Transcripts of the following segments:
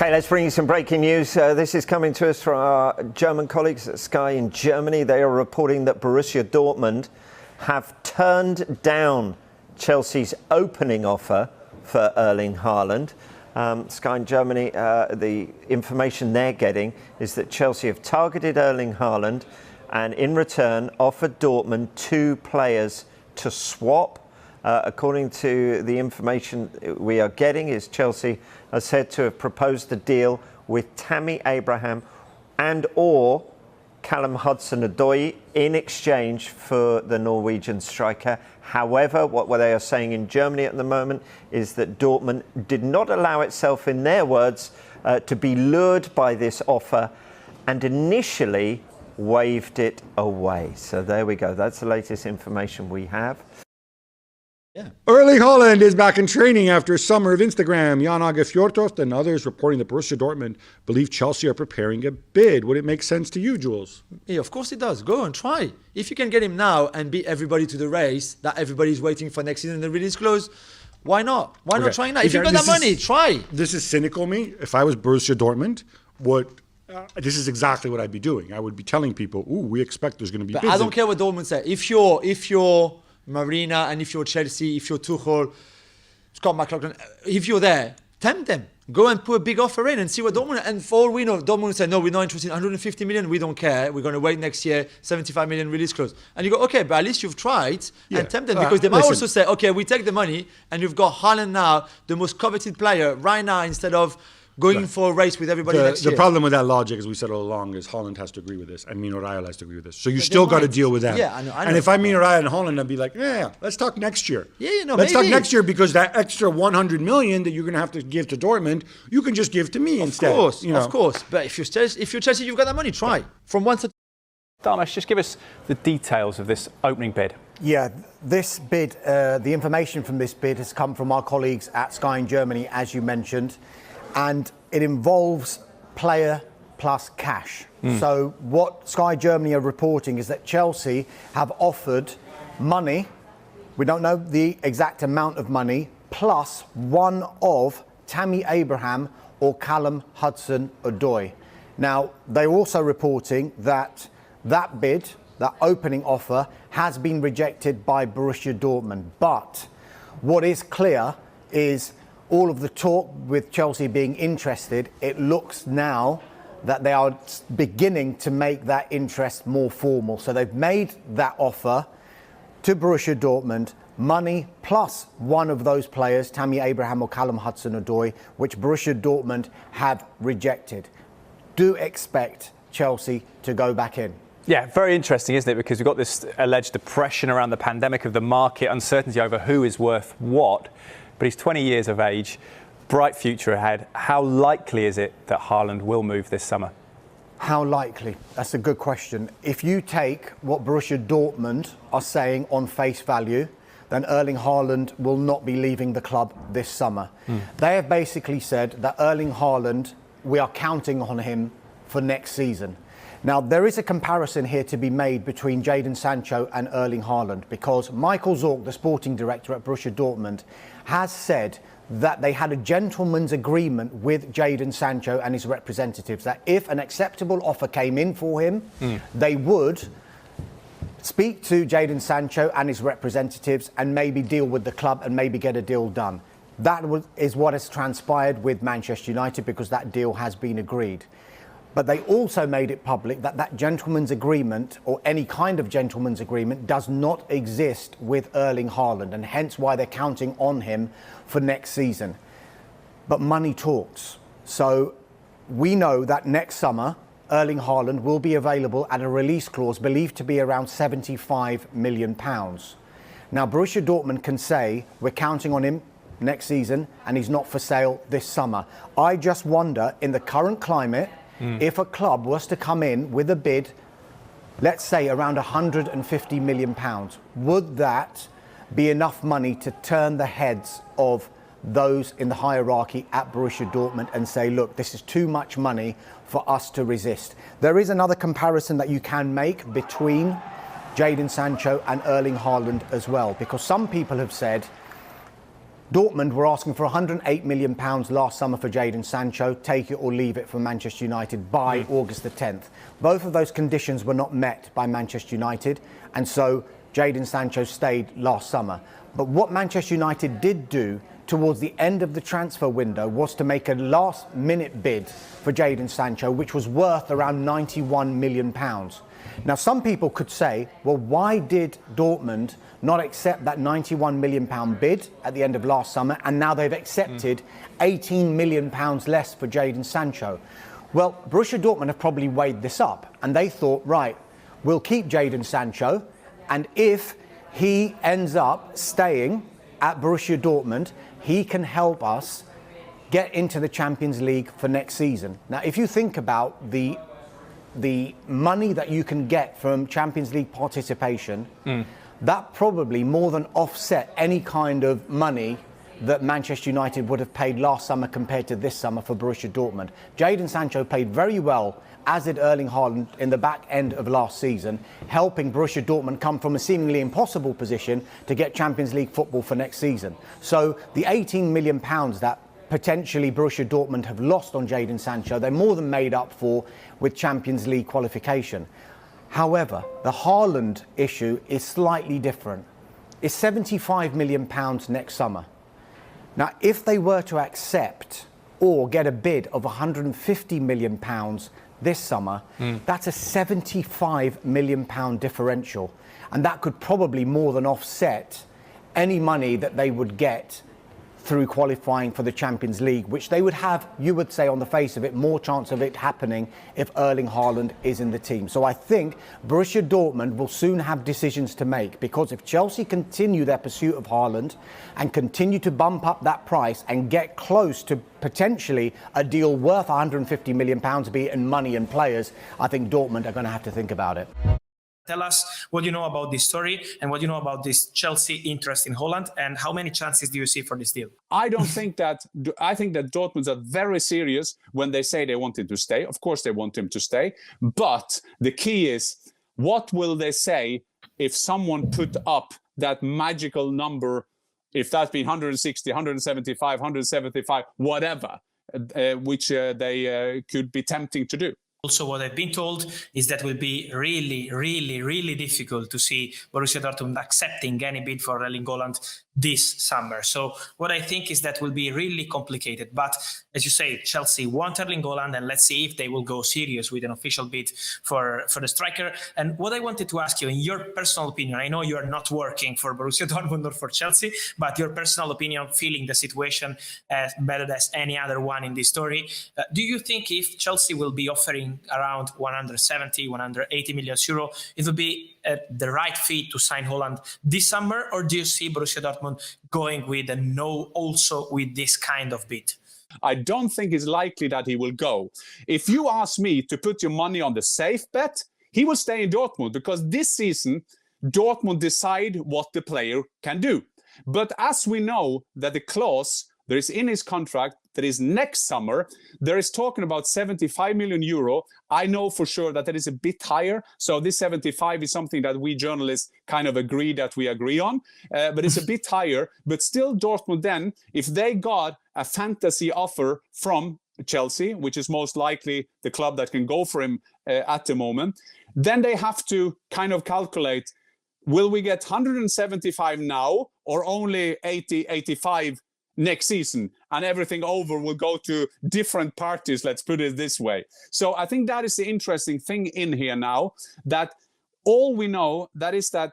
Okay, let's bring you some breaking news. This is coming to us from our German colleagues at Sky in Germany. They are reporting that Borussia Dortmund have turned down Chelsea's opening offer for Erling Haaland. Sky in Germany, the information they're getting is that Chelsea have targeted Erling Haaland and in return offered Dortmund 2 players to swap. According to the information we are getting, is Chelsea are said to have proposed a deal with Tammy Abraham and or Callum Hudson-Odoi in exchange for the Norwegian striker. However, what they are saying in Germany at the moment is that Dortmund did not allow itself, in their words, to be lured by this offer and initially waved it away. So there we go. That's the latest information we have. Yeah. Erling Haaland is back in training after a summer of Instagram. Jan Åge Fjørtoft and others reporting that Borussia Dortmund believe Chelsea are preparing a bid. Would it make sense to you, Jules? Yeah, of course it does. Go and try. If you can get him now and beat everybody to the race that everybody's waiting for next season, the release clause, why not? Why not try now? If you've got that money, try. This is cynical of me. If I was Borussia Dortmund, this is exactly what I'd be doing. I would be telling people, we expect there's going to be bids. I don't care what Dortmund said. If you're Marina, and if you're Chelsea, if you're Tuchel, Scott McLaughlin, if you're there, tempt them. Go and put a big offer in and see what Dortmund, and for all we know, Dortmund said, no, we're not interested in 150 million, we don't care, we're going to wait next year, 75 million release clause. And you go, okay, but at least you've tried and tempt them, because they might also say, okay, we take the money, and you've got Haaland now, the most coveted player right now, instead of going for a race with everybody next year. The problem with that logic, as we said all along, is Haaland has to agree with this, and Mino Raiola has to agree with this. So you still got to deal with them. Yeah, I know. And if I'm Mino Raiola and Haaland, I'd be like, let's talk next year. Let's talk next year, because that extra 100 million that you're going to have to give to Dortmund, you can just give to me instead. Of course. But if you're Chelsea, you've got that money. Try from one to. Darmesh, just give us the details of this opening bid. Yeah, this bid, the information from this bid has come from our colleagues at Sky in Germany, as you mentioned. And it involves player plus cash. So what Sky Germany are reporting is that Chelsea have offered money, we don't know the exact amount of money, plus one of Tammy Abraham or Callum Hudson-Odoi. Now, they're also reporting that that bid, that opening offer, has been rejected by Borussia Dortmund. But what is clear is all of the talk with Chelsea being interested, it looks now that they are beginning to make that interest more formal. So they've made that offer to Borussia Dortmund, money plus one of those players, Tammy Abraham or Callum Hudson-Odoi, which Borussia Dortmund have rejected. Do expect Chelsea to go back in. Yeah, very interesting, isn't it? Because we've got this alleged depression around the pandemic of the market, uncertainty over who is worth what. But he's 20 years of age, bright future ahead. How likely is it that Haaland will move this summer? How likely? That's a good question. If you take what Borussia Dortmund are saying on face value, then Erling Haaland will not be leaving the club this summer. They have basically said that Erling Haaland, we are counting on him for next season. Now, there is a comparison here to be made between Jadon Sancho and Erling Haaland, because Michael Zorc, the sporting director at Borussia Dortmund, has said that they had a gentleman's agreement with Jadon Sancho and his representatives that if an acceptable offer came in for him, they would speak to Jadon Sancho and his representatives and maybe deal with the club and maybe get a deal done. That is what has transpired with Manchester United, because that deal has been agreed. But they also made it public that that gentleman's agreement, or any kind of gentleman's agreement, does not exist with Erling Haaland, and hence why they're counting on him for next season. But money talks. So we know that next summer, Erling Haaland will be available at a release clause believed to be around £75 million. Now, Borussia Dortmund can say, we're counting on him next season, and he's not for sale this summer. I just wonder, in the current climate, if a club was to come in with a bid, let's say around £150 million, would that be enough money to turn the heads of those in the hierarchy at Borussia Dortmund and say, look, this is too much money for us to resist? There is another comparison that you can make between Jadon Sancho and Erling Haaland as well, because some people have said Dortmund were asking for £108 million last summer for Jadon Sancho, take it or leave it from Manchester United by August the 10th. Both of those conditions were not met by Manchester United, and so Jadon Sancho stayed last summer. But what Manchester United did do towards the end of the transfer window was to make a last-minute bid for Jadon Sancho, which was worth around £91 million. Now, some people could say, well, why did Dortmund not accept that £91 million bid at the end of last summer, and now they've accepted £18 million less for Jadon Sancho? Well, Borussia Dortmund have probably weighed this up, and they thought, right, we'll keep Jadon Sancho, and if he ends up staying at Borussia Dortmund, he can help us get into the Champions League for next season. Now, if you think about the money that you can get from Champions League participation, that probably more than offset any kind of money that Manchester United would have paid last summer compared to this summer for Borussia Dortmund. Jadon Sancho played very well, as did Erling Haaland, in the back end of last season, helping Borussia Dortmund come from a seemingly impossible position to get Champions League football for next season. So the £18 million that potentially Borussia Dortmund have lost on Jadon Sancho, they're more than made up for with Champions League qualification. However, the Haaland issue is slightly different. It's £75 million next summer. Now, if they were to accept or get a bid of £150 million this summer, that's a £75 million differential. And that could probably more than offset any money that they would get through qualifying for the Champions League, which they would have, you would say on the face of it, more chance of it happening if Erling Haaland is in the team. So I think Borussia Dortmund will soon have decisions to make, because if Chelsea continue their pursuit of Haaland and continue to bump up that price and get close to potentially a deal worth £150 million, be it in money and players, I think Dortmund are going to have to think about it. Tell us what you know about this story and what you know about this Chelsea interest in Haaland, and how many chances do you see for this deal? I think that Dortmund are very serious when they say they want him to stay. Of course, they want him to stay. But the key is, what will they say if someone put up that magical number, if that's been 160, 175, 175, whatever, which they could be tempting to do. Also, what I've been told is that will be really, really, really difficult to see Borussia Dortmund accepting any bid for Erling Haaland this summer. So what I think is that will be really complicated. But as you say, Chelsea want Erling Haaland, and let's see if they will go serious with an official bid for the striker. And what I wanted to ask you, in your personal opinion, I know you are not working for Borussia Dortmund or for Chelsea, but your personal opinion, feeling the situation as better as any other one in this story, do you think if Chelsea will be offering around 170, 180 million euro, it will be the right fee to sign Haaland this summer? Or do you see Borussia Dortmund going with a no also with this kind of bid? I don't think it's likely that he will go. If you ask me to put your money on the safe bet, he will stay in Dortmund, because this season Dortmund decide what the player can do. But as we know that the clause there is in his contract that is next summer, there is talking about 75 million euro. I know for sure that is a bit higher. So this 75 is something that we journalists kind of agree on. But it's a bit higher. But still Dortmund then, if they got a fantasy offer from Chelsea, which is most likely the club that can go for him at the moment, then they have to kind of calculate, will we get 175 now or only 80, 85 next season, and everything over will go to different parties, let's put it this way. So I think that is the interesting thing in here now, that all we know, that is that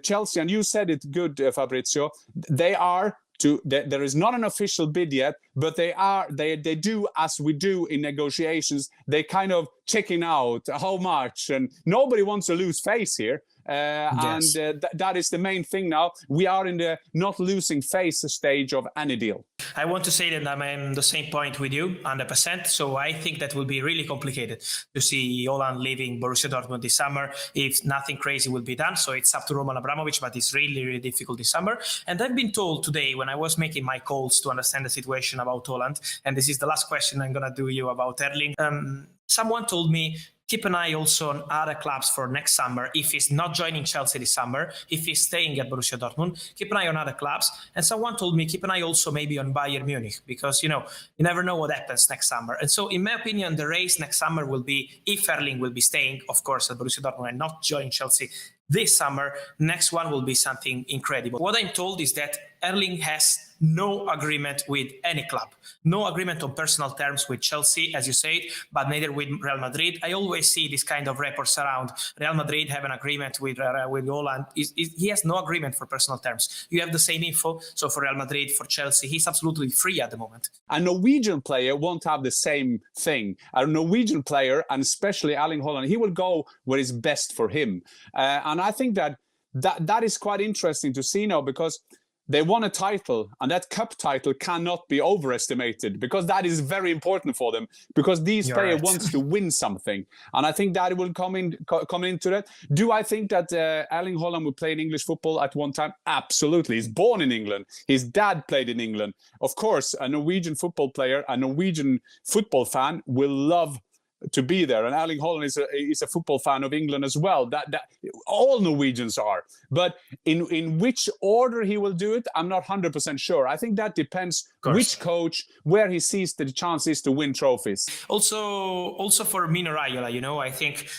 Chelsea, and you said it good, Fabrizio, there is not an official bid yet, but they do, as we do in negotiations, they kind of checking out how much, and nobody wants to lose face here. Yes. And that is the main thing now. We are in the not losing face stage of any deal. I want to say that I'm on the same point with you, 100%. So I think that will be really complicated to see Haaland leaving Borussia Dortmund this summer if nothing crazy will be done. So it's up to Roman Abramovic, but it's really, really difficult this summer. And I've been told today, when I was making my calls to understand the situation about Haaland, and this is the last question I'm going to do you about Erling, someone told me keep an eye also on other clubs for next summer. If he's not joining Chelsea this summer, if he's staying at Borussia Dortmund, keep an eye on other clubs. And someone told me, keep an eye also maybe on Bayern Munich, because, you never know what happens next summer. And so in my opinion, the race next summer will be, if Erling will be staying, of course, at Borussia Dortmund and not joining Chelsea this summer, next one will be something incredible. What I'm told is that Erling has no agreement with any club, no agreement on personal terms with Chelsea, as you said, but neither with Real Madrid. I always see this kind of reports around. Real Madrid have an agreement with Haaland. He has no agreement for personal terms. You have the same info. So for Real Madrid, for Chelsea, he's absolutely free at the moment. A Norwegian player won't have the same thing. A Norwegian player, and especially Erling Haaland, he will go where is best for him. And I think that is quite interesting to see now, because they won a title, and that cup title cannot be overestimated, because that is very important for them, because these players wants to win something. And I think that will come into that. Do I think that Erling Haaland will play in English football at one time? Absolutely. He's born in England. His dad played in England. Of course, a Norwegian football player, a Norwegian football fan will love to be there, and Erling Haaland is a football fan of England as well. That all Norwegians are, but in which order he will do it, I'm not 100% sure. I think that depends which coach, where he sees the chances to win trophies. Also for Mino Raiola, I think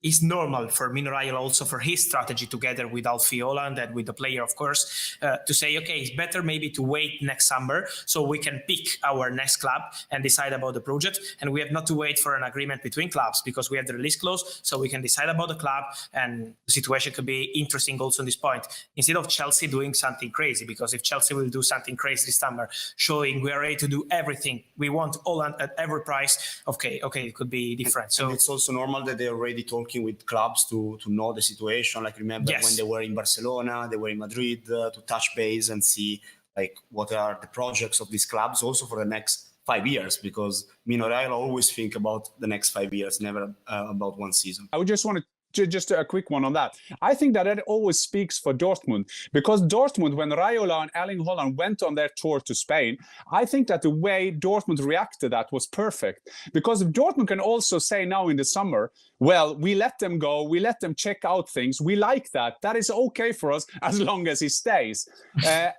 it's normal for Mino Raiola, also for his strategy together with Alfie Haaland and with the player, of course, to say, okay, it's better maybe to wait next summer so we can pick our next club and decide about the project. And we have not to wait for an agreement between clubs, because we have the release clause, so we can decide about the club, and the situation could be interesting also on this point. Instead of Chelsea doing something crazy, because if Chelsea will do something crazy this summer, showing we are ready to do everything, we want Haaland at every price, okay, it could be different. So and it's also normal that they're already talking with clubs to know the situation. Like, remember when they were in Barcelona, they were in Madrid, to touch base and see like what are the projects of these clubs also for the next 5 years, because Mino Raiola always think about the next 5 years, never about one season. I would just want to just a quick one on that. I think that always speaks for Dortmund, because Dortmund, when Raiola and Erling Haaland went on their tour to Spain, I think that the way Dortmund reacted to that was perfect, because Dortmund can also say now in the summer, well, we let them go, we let them check out things, we like that is okay for us as long as he stays.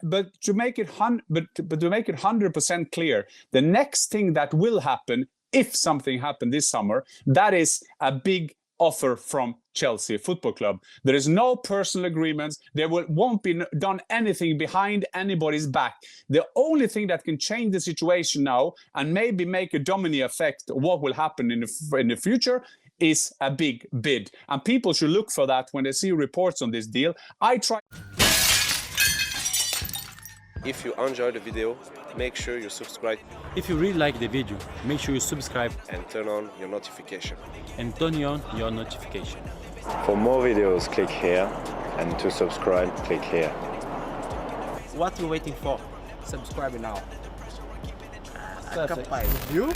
But to make it 100% clear, the next thing that will happen, if something happened this summer, that is a big offer from Chelsea Football Club. There is no personal agreements. There won't be done anything behind anybody's back. The only thing that can change the situation now and maybe make a domino effect of what will happen in the future is a big bid. And people should look for that when they see reports on this deal. If you enjoyed the video, make sure you subscribe. If you really like the video, make sure you subscribe and turn on your notification. And turn on your notification. For more videos, click here, and to subscribe, click here. What are you waiting for? Subscribe now. Perfect. You?